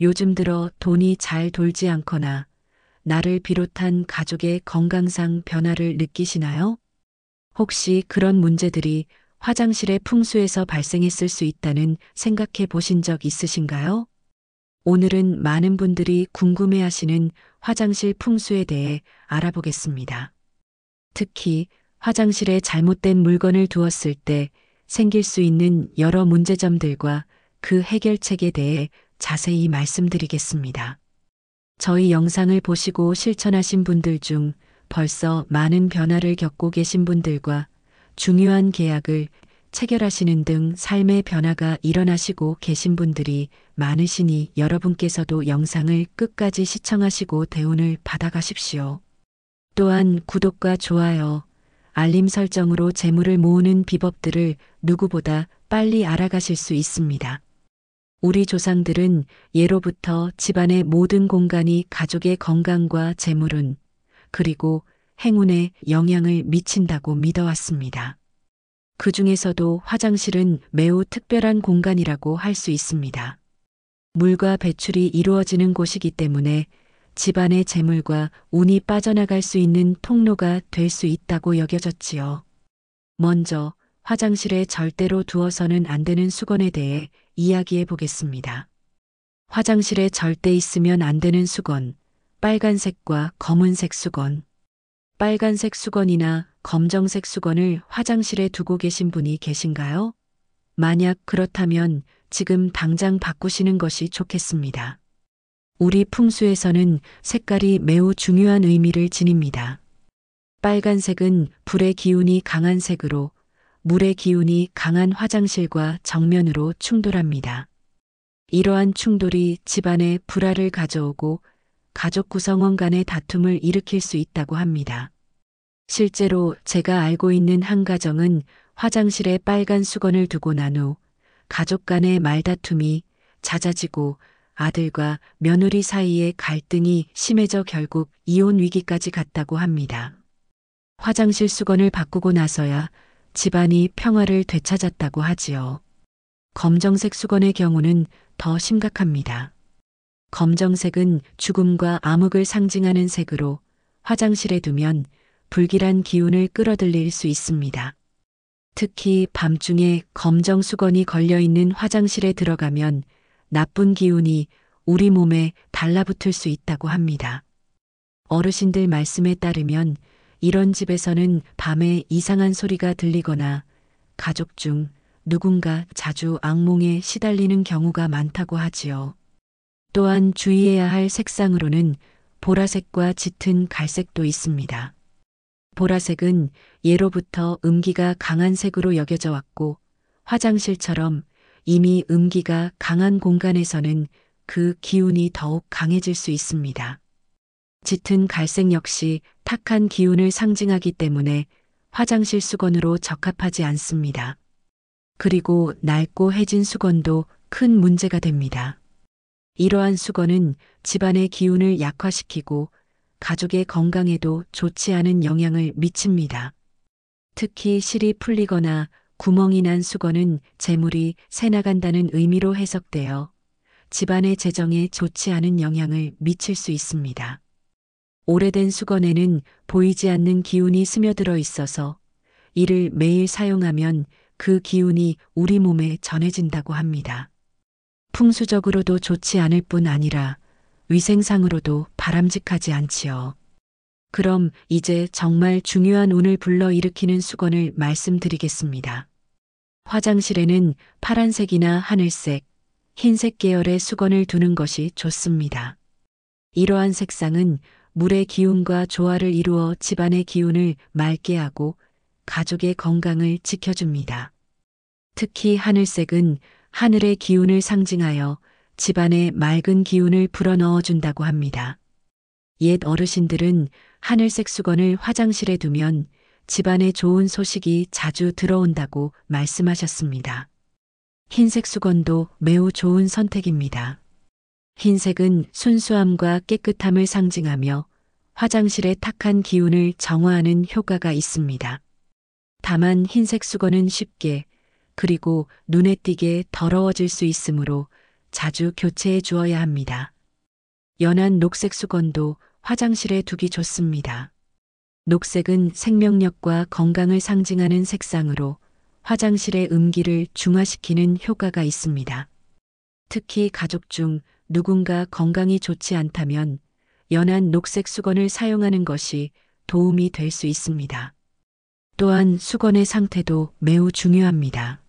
요즘 들어 돈이 잘 돌지 않거나 나를 비롯한 가족의 건강상 변화를 느끼시나요? 혹시 그런 문제들이 화장실의 풍수에서 발생했을 수 있다는 생각해 보신 적 있으신가요? 오늘은 많은 분들이 궁금해 하시는 화장실 풍수에 대해 알아보겠습니다. 특히 화장실에 잘못된 물건을 두었을 때 생길 수 있는 여러 문제점들과 그 해결책에 대해 자세히 말씀드리겠습니다. 저희 영상을 보시고 실천하신 분들 중 벌써 많은 변화를 겪고 계신 분들과 중요한 계약을 체결하시는 등 삶의 변화가 일어나시고 계신 분들이 많으시니 여러분께서도 영상을 끝까지 시청하시고 대운을 받아가십시오. 또한 구독과 좋아요, 알림 설정으로 재물을 모으는 비법들을 누구보다 빨리 알아가실 수 있습니다. 우리 조상들은 예로부터 집안의 모든 공간이 가족의 건강과 재물운, 그리고 행운에 영향을 미친다고 믿어왔습니다. 그 중에서도 화장실은 매우 특별한 공간이라고 할 수 있습니다. 물과 배출이 이루어지는 곳이기 때문에 집안의 재물과 운이 빠져나갈 수 있는 통로가 될 수 있다고 여겨졌지요. 먼저 화장실에 절대로 두어서는 안 되는 수건에 대해 이야기해 보겠습니다. 화장실에 절대 있으면 안 되는 수건, 빨간색과 검은색 수건. 빨간색 수건이나 검정색 수건을 화장실에 두고 계신 분이 계신가요? 만약 그렇다면 지금 당장 바꾸시는 것이 좋겠습니다. 우리 풍수에서는 색깔이 매우 중요한 의미를 지닙니다. 빨간색은 불의 기운이 강한 색으로 물의 기운이 강한 화장실과 정면으로 충돌합니다. 이러한 충돌이 집안에 불화를 가져오고 가족 구성원 간의 다툼을 일으킬 수 있다고 합니다. 실제로 제가 알고 있는 한 가정은 화장실에 빨간 수건을 두고 난 후 가족 간의 말다툼이 잦아지고 아들과 며느리 사이의 갈등이 심해져 결국 이혼 위기까지 갔다고 합니다. 화장실 수건을 바꾸고 나서야 집안이 평화를 되찾았다고 하지요. 검정색 수건의 경우는 더 심각합니다. 검정색은 죽음과 암흑을 상징하는 색으로 화장실에 두면 불길한 기운을 끌어들일 수 있습니다. 특히 밤중에 검정 수건이 걸려있는 화장실에 들어가면 나쁜 기운이 우리 몸에 달라붙을 수 있다고 합니다. 어르신들 말씀에 따르면 이런 집에서는 밤에 이상한 소리가 들리거나 가족 중 누군가 자주 악몽에 시달리는 경우가 많다고 하지요. 또한 주의해야 할 색상으로는 보라색과 짙은 갈색도 있습니다. 보라색은 예로부터 음기가 강한 색으로 여겨져 왔고 화장실처럼 이미 음기가 강한 공간에서는 그 기운이 더욱 강해질 수 있습니다. 짙은 갈색 역시 탁한 기운을 상징하기 때문에 화장실 수건으로 적합하지 않습니다. 그리고 낡고 해진 수건도 큰 문제가 됩니다. 이러한 수건은 집안의 기운을 약화시키고 가족의 건강에도 좋지 않은 영향을 미칩니다. 특히 실이 풀리거나 구멍이 난 수건은 재물이 새나간다는 의미로 해석되어 집안의 재정에 좋지 않은 영향을 미칠 수 있습니다. 오래된 수건에는 보이지 않는 기운이 스며들어 있어서 이를 매일 사용하면 그 기운이 우리 몸에 전해진다고 합니다. 풍수적으로도 좋지 않을 뿐 아니라 위생상으로도 바람직하지 않지요. 그럼 이제 정말 중요한 운을 불러일으키는 수건을 말씀드리겠습니다. 화장실에는 파란색이나 하늘색, 흰색 계열의 수건을 두는 것이 좋습니다. 이러한 색상은 물의 기운과 조화를 이루어 집안의 기운을 맑게 하고 가족의 건강을 지켜줍니다. 특히 하늘색은 하늘의 기운을 상징하여 집안에 맑은 기운을 불어넣어 준다고 합니다. 옛 어르신들은 하늘색 수건을 화장실에 두면 집안에 좋은 소식이 자주 들어온다고 말씀하셨습니다. 흰색 수건도 매우 좋은 선택입니다. 흰색은 순수함과 깨끗함을 상징하며 화장실의 탁한 기운을 정화하는 효과가 있습니다. 다만 흰색 수건은 쉽게 그리고 눈에 띄게 더러워질 수 있으므로 자주 교체해 주어야 합니다. 연한 녹색 수건도 화장실에 두기 좋습니다. 녹색은 생명력과 건강을 상징하는 색상으로 화장실의 음기를 중화시키는 효과가 있습니다. 특히 가족 중 누군가 건강이 좋지 않다면 연한 녹색 수건을 사용하는 것이 도움이 될 수 있습니다. 또한 수건의 상태도 매우 중요합니다.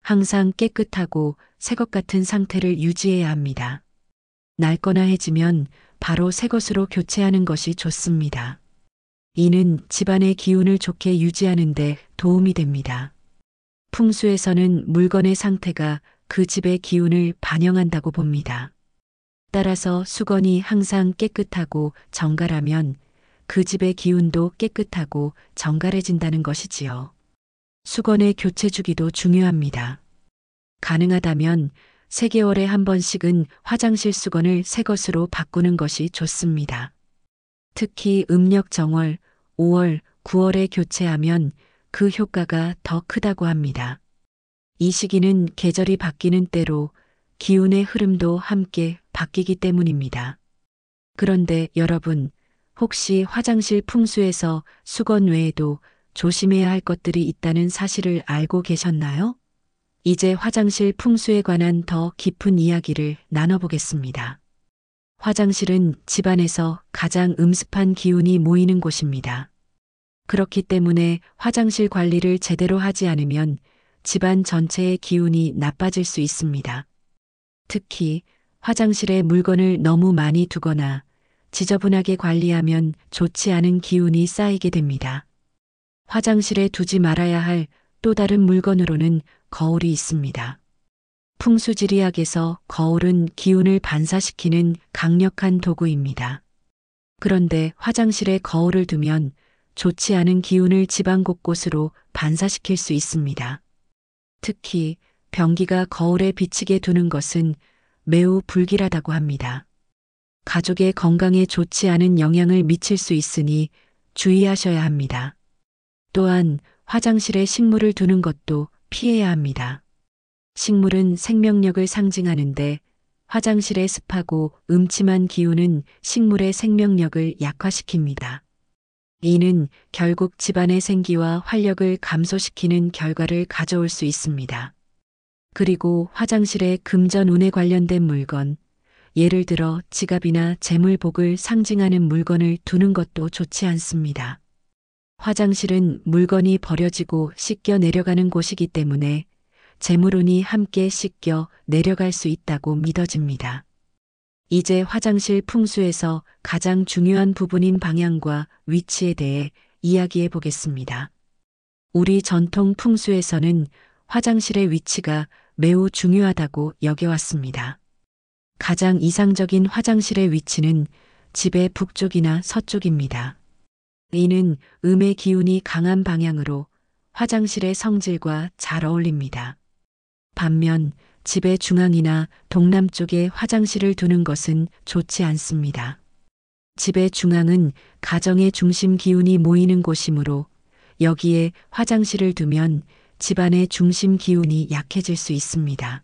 항상 깨끗하고 새 것 같은 상태를 유지해야 합니다. 낡거나 해지면 바로 새 것으로 교체하는 것이 좋습니다. 이는 집안의 기운을 좋게 유지하는 데 도움이 됩니다. 풍수에서는 물건의 상태가 그 집의 기운을 반영한다고 봅니다. 따라서 수건이 항상 깨끗하고 정갈하면 그 집의 기운도 깨끗하고 정갈해진다는 것이지요. 수건의 교체 주기도 중요합니다. 가능하다면 3개월에 한 번씩은 화장실 수건을 새 것으로 바꾸는 것이 좋습니다. 특히 음력 정월, 5월, 9월에 교체하면 그 효과가 더 크다고 합니다. 이 시기는 계절이 바뀌는 때로 기운의 흐름도 함께 바뀌기 때문입니다. 그런데 여러분, 혹시 화장실 풍수에서 수건 외에도 조심해야 할 것들이 있다는 사실을 알고 계셨나요? 이제 화장실 풍수에 관한 더 깊은 이야기를 나눠보겠습니다. 화장실은 집안에서 가장 음습한 기운이 모이는 곳입니다. 그렇기 때문에 화장실 관리를 제대로 하지 않으면 집안 전체의 기운이 나빠질 수 있습니다. 특히 화장실에 물건을 너무 많이 두거나 지저분하게 관리하면 좋지 않은 기운이 쌓이게 됩니다. 화장실에 두지 말아야 할 또 다른 물건으로는 거울이 있습니다. 풍수지리학에서 거울은 기운을 반사시키는 강력한 도구입니다. 그런데 화장실에 거울을 두면 좋지 않은 기운을 집안 곳곳으로 반사시킬 수 있습니다. 특히 변기가 거울에 비치게 두는 것은 매우 불길하다고 합니다. 가족의 건강에 좋지 않은 영향을 미칠 수 있으니 주의하셔야 합니다. 또한 화장실에 식물을 두는 것도 피해야 합니다. 식물은 생명력을 상징하는데 화장실의 습하고 음침한 기운은 식물의 생명력을 약화시킵니다. 이는 결국 집안의 생기와 활력을 감소시키는 결과를 가져올 수 있습니다. 그리고 화장실에 금전운에 관련된 물건, 예를 들어 지갑이나 재물복을 상징하는 물건을 두는 것도 좋지 않습니다. 화장실은 물건이 버려지고 씻겨 내려가는 곳이기 때문에 재물운이 함께 씻겨 내려갈 수 있다고 믿어집니다. 이제 화장실 풍수에서 가장 중요한 부분인 방향과 위치에 대해 이야기해 보겠습니다. 우리 전통 풍수에서는 화장실의 위치가 매우 중요하다고 여겨왔습니다. 가장 이상적인 화장실의 위치는 집의 북쪽이나 서쪽입니다. 이는 음의 기운이 강한 방향으로 화장실의 성질과 잘 어울립니다. 반면 집의 중앙이나 동남쪽에 화장실을 두는 것은 좋지 않습니다. 집의 중앙은 가정의 중심 기운이 모이는 곳이므로 여기에 화장실을 두면 집안의 중심 기운이 약해질 수 있습니다.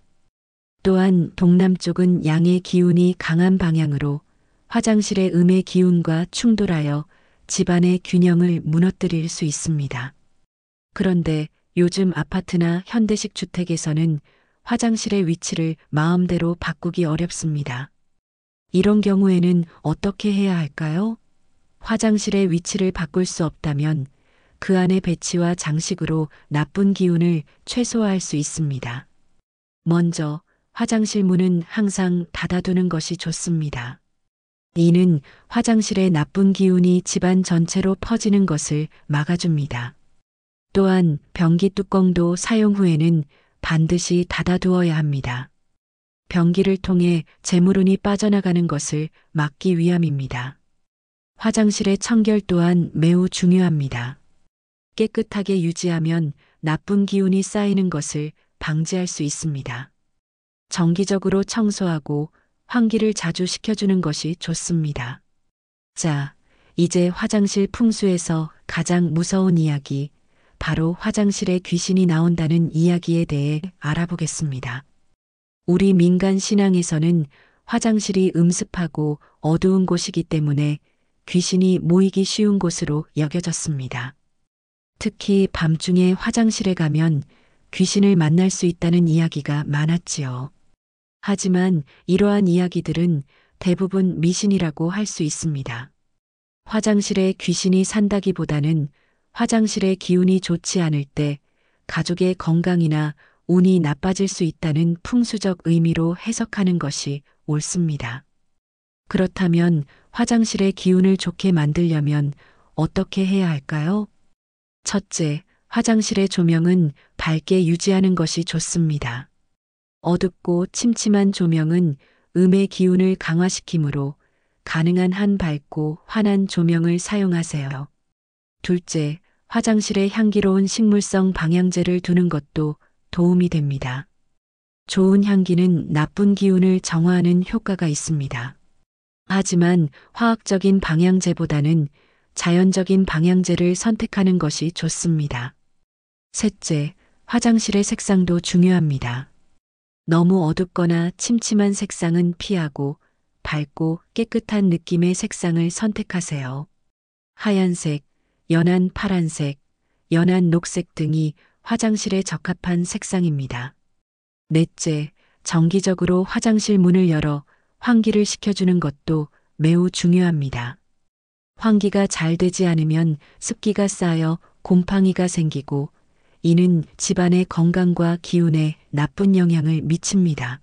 또한 동남쪽은 양의 기운이 강한 방향으로 화장실의 음의 기운과 충돌하여 집안의 균형을 무너뜨릴 수 있습니다. 그런데 요즘 아파트나 현대식 주택에서는 화장실의 위치를 마음대로 바꾸기 어렵습니다. 이런 경우에는 어떻게 해야 할까요? 화장실의 위치를 바꿀 수 없다면 그 안의 배치와 장식으로 나쁜 기운을 최소화할 수 있습니다. 먼저 화장실 문은 항상 닫아두는 것이 좋습니다. 이는 화장실의 나쁜 기운이 집안 전체로 퍼지는 것을 막아줍니다. 또한 변기 뚜껑도 사용 후에는 반드시 닫아두어야 합니다. 변기를 통해 재물운이 빠져나가는 것을 막기 위함입니다. 화장실의 청결 또한 매우 중요합니다. 깨끗하게 유지하면 나쁜 기운이 쌓이는 것을 방지할 수 있습니다. 정기적으로 청소하고 환기를 자주 시켜주는 것이 좋습니다. 자, 이제 화장실 풍수에서 가장 무서운 이야기, 바로 화장실에 귀신이 나온다는 이야기에 대해 알아보겠습니다. 우리 민간 신앙에서는 화장실이 음습하고 어두운 곳이기 때문에 귀신이 모이기 쉬운 곳으로 여겨졌습니다. 특히 밤중에 화장실에 가면 귀신을 만날 수 있다는 이야기가 많았지요. 하지만 이러한 이야기들은 대부분 미신이라고 할 수 있습니다. 화장실에 귀신이 산다기보다는 화장실의 기운이 좋지 않을 때 가족의 건강이나 운이 나빠질 수 있다는 풍수적 의미로 해석하는 것이 옳습니다. 그렇다면 화장실의 기운을 좋게 만들려면 어떻게 해야 할까요? 첫째, 화장실의 조명은 밝게 유지하는 것이 좋습니다. 어둡고 침침한 조명은 음의 기운을 강화시키므로 가능한 한 밝고 환한 조명을 사용하세요. 둘째, 화장실에 향기로운 식물성 방향제를 두는 것도 도움이 됩니다. 좋은 향기는 나쁜 기운을 정화하는 효과가 있습니다. 하지만 화학적인 방향제보다는 자연적인 방향제를 선택하는 것이 좋습니다. 셋째, 화장실의 색상도 중요합니다. 너무 어둡거나 침침한 색상은 피하고 밝고 깨끗한 느낌의 색상을 선택하세요. 하얀색, 연한 파란색, 연한 녹색 등이 화장실에 적합한 색상입니다. 넷째, 정기적으로 화장실 문을 열어 환기를 시켜주는 것도 매우 중요합니다. 환기가 잘 되지 않으면 습기가 쌓여 곰팡이가 생기고 이는 집안의 건강과 기운에 나쁜 영향을 미칩니다.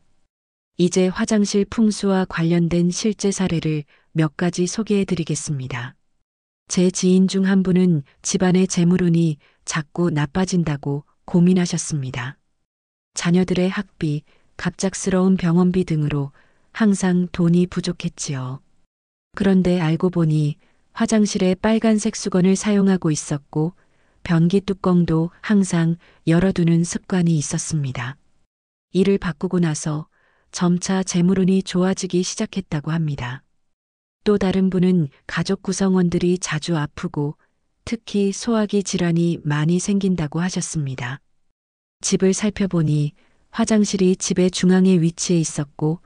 이제 화장실 풍수와 관련된 실제 사례를 몇 가지 소개해 드리겠습니다. 제 지인 중 한 분은 집안의 재물운이 자꾸 나빠진다고 고민하셨습니다. 자녀들의 학비, 갑작스러운 병원비 등으로 항상 돈이 부족했지요. 그런데 알고 보니 화장실에 빨간색 수건을 사용하고 있었고 변기 뚜껑도 항상 열어두는 습관이 있었습니다. 이를 바꾸고 나서 점차 재물운이 좋아지기 시작했다고 합니다. 또 다른 분은 가족 구성원들이 자주 아프고 특히 소화기 질환이 많이 생긴다고 하셨습니다. 집을 살펴보니 화장실이 집의 중앙에 위치해 있었고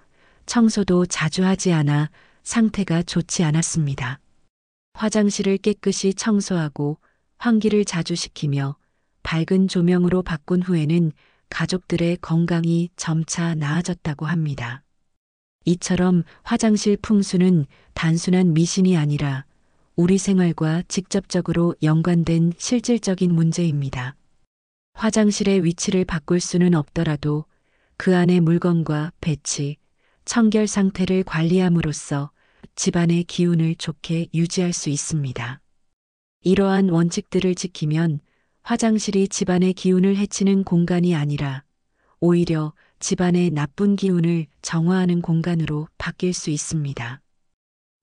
청소도 자주 하지 않아 상태가 좋지 않았습니다. 화장실을 깨끗이 청소하고 환기를 자주 시키며 밝은 조명으로 바꾼 후에는 가족들의 건강이 점차 나아졌다고 합니다. 이처럼 화장실 풍수는 단순한 미신이 아니라 우리 생활과 직접적으로 연관된 실질적인 문제입니다. 화장실의 위치를 바꿀 수는 없더라도 그 안의 물건과 배치, 청결 상태를 관리함으로써 집안의 기운을 좋게 유지할 수 있습니다. 이러한 원칙들을 지키면 화장실이 집안의 기운을 해치는 공간이 아니라 오히려 집안의 나쁜 기운을 정화하는 공간으로 바뀔 수 있습니다.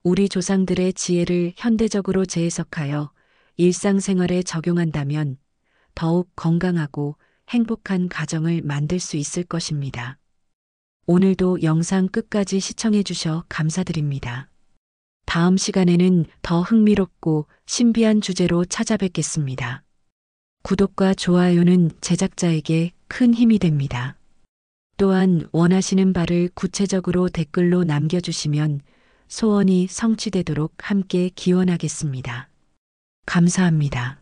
우리 조상들의 지혜를 현대적으로 재해석하여 일상생활에 적용한다면 더욱 건강하고 행복한 가정을 만들 수 있을 것입니다. 오늘도 영상 끝까지 시청해 주셔 감사드립니다. 다음 시간에는 더 흥미롭고 신비한 주제로 찾아뵙겠습니다. 구독과 좋아요는 제작자에게 큰 힘이 됩니다. 또한 원하시는 바를 구체적으로 댓글로 남겨주시면 소원이 성취되도록 함께 기원하겠습니다. 감사합니다.